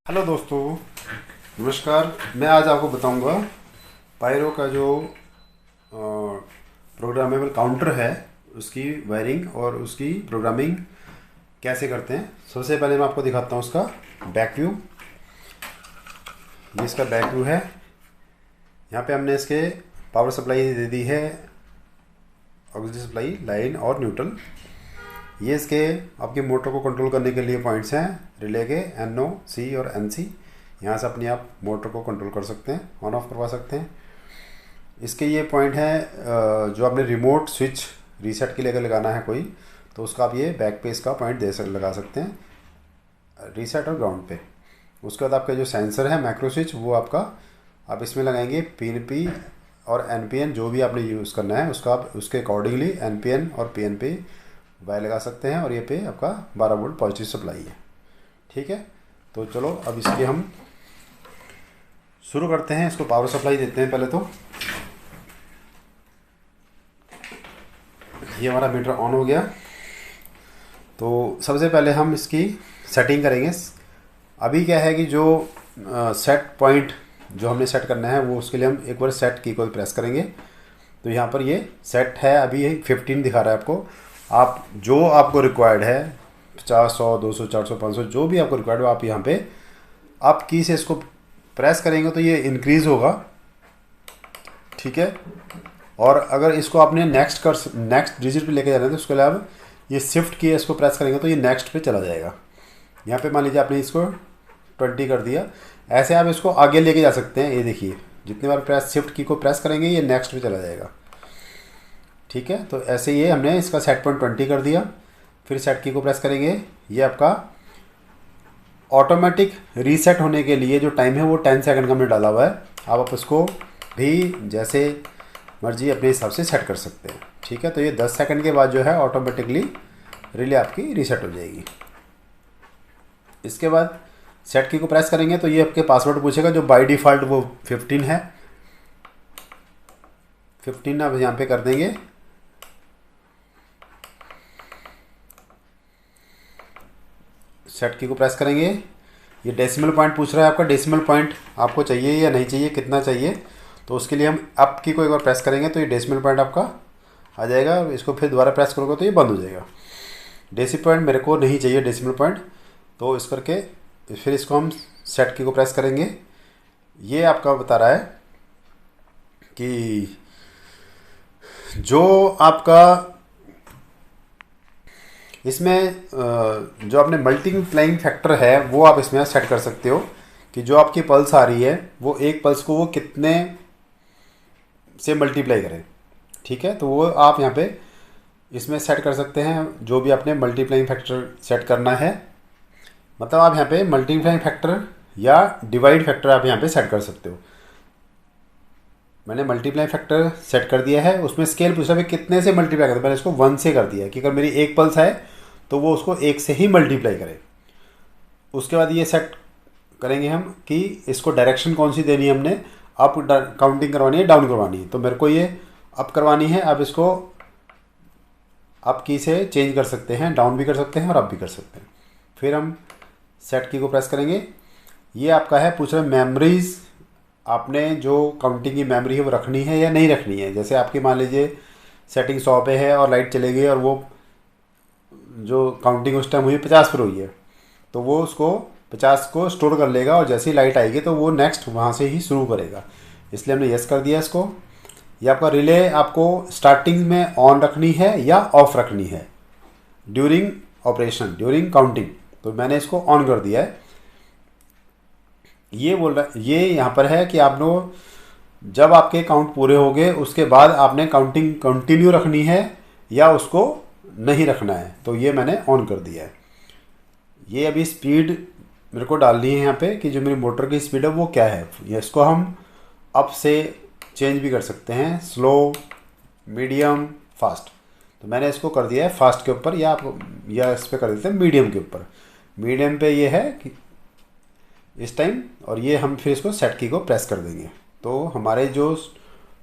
Hello दोस्तों, नमस्कार। मैं आज आपको बताऊंगा पायरो का जो प्रोग्रामेबल काउंटर है उसकी वायरिंग और उसकी प्रोग्रामिंग कैसे करते हैं। सबसे पहले मैं आपको दिखाता हूँ उसका बैक व्यू। ये इसका बैक व्यू है। यहाँ पे हमने इसके पावर सप्लाई दे दी है, ऑक्सीजन सप्लाई, लाइन और न्यूट्रल। ये इसके आपके मोटर को कंट्रोल करने के लिए पॉइंट्स हैं रिले के NO, C और NC। यहाँ से अपने आप मोटर को कंट्रोल कर सकते हैं, ऑन ऑफ करवा सकते हैं। इसके ये पॉइंट हैं जो आपने रिमोट स्विच रीसेट के लिए अगर लगाना है कोई, तो उसका आप ये बैक पे इसका पॉइंट लगा सकते हैं रीसेट और ग्राउंड पे। उसके बाद आपका जो सेंसर है मैक्रो स्विच, वो आपका आप इसमें लगाएंगे PNP और NPN, जो भी आपने यूज़ करना है उसका आप उसके अकॉर्डिंगली NPN और PNP वायर लगा सकते हैं। और ये पे आपका 12 वोल्ट पॉजिटिव सप्लाई है। ठीक है, तो चलो अब इसके हम शुरू करते हैं। इसको पावर सप्लाई देते हैं पहले। तो ये हमारा मीटर ऑन हो गया। तो सबसे पहले हम इसकी सेटिंग करेंगे। अभी क्या है कि जो सेट पॉइंट जो हमने सेट करना है, वो उसके लिए हम एक बार सेट की को प्रेस करेंगे। तो यहाँ पर ये सेट है, अभी 15 दिखा रहा है आपको। आप जो आपको रिक्वायर्ड है 50, 100, 200, 400, 500 जो भी आपको रिक्वायर्ड हो, आप यहाँ पे आप की से इसको प्रेस करेंगे तो ये इंक्रीज़ होगा। ठीक है, और अगर इसको आपने नेक्स्ट डिजिट पे लेके जाना है तो उसके लिए आप ये शिफ्ट की इसको प्रेस करेंगे तो ये नेक्स्ट पे चला जाएगा। यहाँ पे मान लीजिए आपने इसको 20 कर दिया। ऐसे आप इसको आगे लेके जा सकते हैं। ये देखिए, जितने बार शिफ्ट की को प्रेस करेंगे ये नेक्स्ट पे चला जाएगा। ठीक है, तो ऐसे ये हमने इसका सेट पॉइंट 20 कर दिया। फिर सेट की को प्रेस करेंगे। ये आपका ऑटोमेटिक रीसेट होने के लिए जो टाइम है वो 10 सेकंड का हमने डाला हुआ है। आप इसको भी जैसे मर्जी अपने हिसाब से सेट कर सकते हैं। ठीक है, तो ये 10 सेकंड के बाद जो है ऑटोमेटिकली रिले आपकी रीसेट हो जाएगी। इसके बाद सेट की को प्रेस करेंगे तो ये आपके पासवर्ड पूछेगा, जो बाय डिफ़ॉल्ट वो 15 है। 15 आप यहाँ पे कर देंगे। सेट की को प्रेस करेंगे। ये डेसिमल पॉइंट पूछ रहा है आपका, डेसिमल पॉइंट आपको चाहिए या नहीं चाहिए, कितना चाहिए। तो उसके लिए हम अप की को एक बार प्रेस करेंगे तो ये डेसिमल पॉइंट आपका आ जाएगा। इसको फिर दोबारा प्रेस करोगे तो ये बंद हो जाएगा। डेसिमल पॉइंट मेरे को नहीं चाहिए, डेसिमल पॉइंट। तो इस करके फिर इसको हम सेट की को प्रेस करेंगे। ये आपका बता रहा है कि जो आपका इसमें जो आपने मल्टीप्लाइंग फैक्टर है वो आप इसमें सेट कर सकते हो कि जो आपकी पल्स आ रही है वो एक पल्स को वो कितने से मल्टीप्लाई करें। ठीक है, तो वो आप यहाँ पे इसमें सेट कर सकते हैं, जो भी आपने मल्टीप्लाइंग फैक्टर सेट करना है। मतलब आप यहाँ पे मल्टीप्लाइंग फैक्टर या डिवाइड फैक्टर आप यहाँ पे सेट कर सकते हो। मैंने मल्टीप्लाई फैक्टर सेट कर दिया है। उसमें स्केल पूछा है कितने से मल्टीप्लाई करते, मैंने इसको 1 से कर दिया है कि अगर मेरी एक पल्स है तो वो उसको 1 से ही मल्टीप्लाई करे। उसके बाद ये सेट करेंगे हम कि इसको डायरेक्शन कौन सी देनी है, हमने अप काउंटिंग करवानी है, डाउन करवानी है। तो मेरे को ये अप करवानी है। अब इसको अप की से चेंज कर सकते हैं, डाउन भी कर सकते हैं और अप भी कर सकते हैं। फिर हम सेट की को प्रेस करेंगे। ये आपका है, पूछ रहे मेमोरीज, आपने जो काउंटिंग की मेमोरी है वो रखनी है या नहीं रखनी है। जैसे आपकी मान लीजिए सेटिंग 100 पे है और लाइट चली गई और वो जो काउंटिंग उस टाइम हुई 50 पर हुई है, तो वो उसको 50 को स्टोर कर लेगा और जैसे ही लाइट आएगी तो वो नेक्स्ट वहाँ से ही शुरू करेगा। इसलिए हमने यस कर दिया इसको। ये आपका रिले आपको स्टार्टिंग में ऑन रखनी है या ऑफ रखनी है ड्यूरिंग ऑपरेशन, ड्यूरिंग काउंटिंग। तो मैंने इसको ऑन कर दिया है। ये बोल रहा, ये यहाँ पर है कि आप लोग जब आपके काउंट पूरे हो गए उसके बाद आपने काउंटिंग कंटिन्यू रखनी है या उसको नहीं रखना है। तो ये मैंने ऑन कर दिया है। ये अभी स्पीड मेरे को डालनी है यहाँ पे कि जो मेरी मोटर की स्पीड है वो क्या है। ये इसको हम अप से चेंज भी कर सकते हैं, स्लो, मीडियम, फास्ट। तो मैंने इसको कर दिया है फास्ट के ऊपर, या इस पर कर देते हैं मीडियम के ऊपर। मीडियम पे ये है कि इस टाइम, और ये हम फिर इसको सेट की को प्रेस कर देंगे तो हमारे जो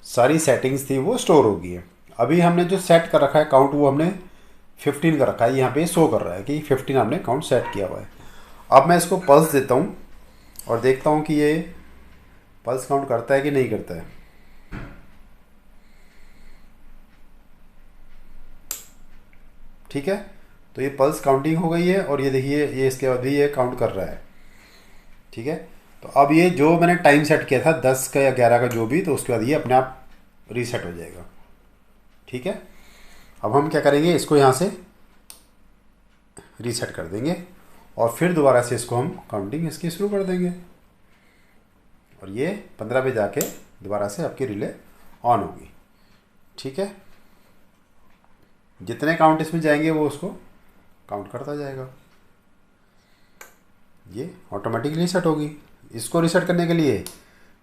सारी सेटिंग्स थी वो स्टोर होगी। अभी हमने जो सेट कर रखा है काउंट, वो हमने 15 का रखा है। यहाँ पे शो कर रहा है कि 15 हमने काउंट सेट किया हुआ है। अब मैं इसको पल्स देता हूँ। और देखता हूँ कि ये पल्स काउंट करता है कि नहीं करता है। ठीक है, तो ये पल्स काउंटिंग हो गई है और ये देखिए ये इसके बाद भी ये काउंट कर रहा है। ठीक है, तो अब ये जो मैंने टाइम सेट किया था 10 का या 11 का जो भी, तो उसके बाद ये अपने आप रीसेट हो जाएगा। ठीक है, अब हम क्या करेंगे, इसको यहाँ से रीसेट कर देंगे और फिर दोबारा से इसको हम काउंटिंग इसकी शुरू कर देंगे और ये 15 पे जाके दोबारा से आपकी रिले ऑन होगी। ठीक है, जितने काउंट इसमें जाएंगे वो उसको काउंट करता जाएगा, ये ऑटोमेटिकली रीसेट होगी। इसको रीसेट करने के लिए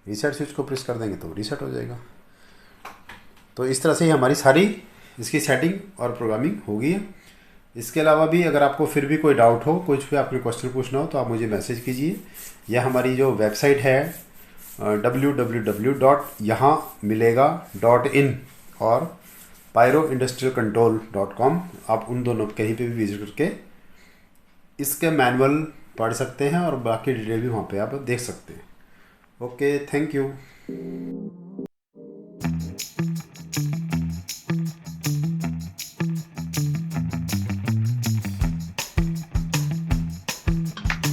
रीसेट स्विच को प्रेस कर देंगे तो रीसेट हो जाएगा। तो इस तरह से ही हमारी सारी इसकी सेटिंग और प्रोग्रामिंग होगी है। इसके अलावा भी अगर आपको फिर भी कोई डाउट हो, कुछ भी आपके क्वेश्चन पूछना हो, तो आप मुझे मैसेज कीजिए या हमारी जो वेबसाइट है www.yahanmilega.in और pyroindustrialcontrol.com, आप उन दोनों कहीं पे भी विजिट करके इसके मैनुअल पढ़ सकते हैं और बाकी डिटेल भी वहाँ पे आप देख सकते हैं। Okay, thank you.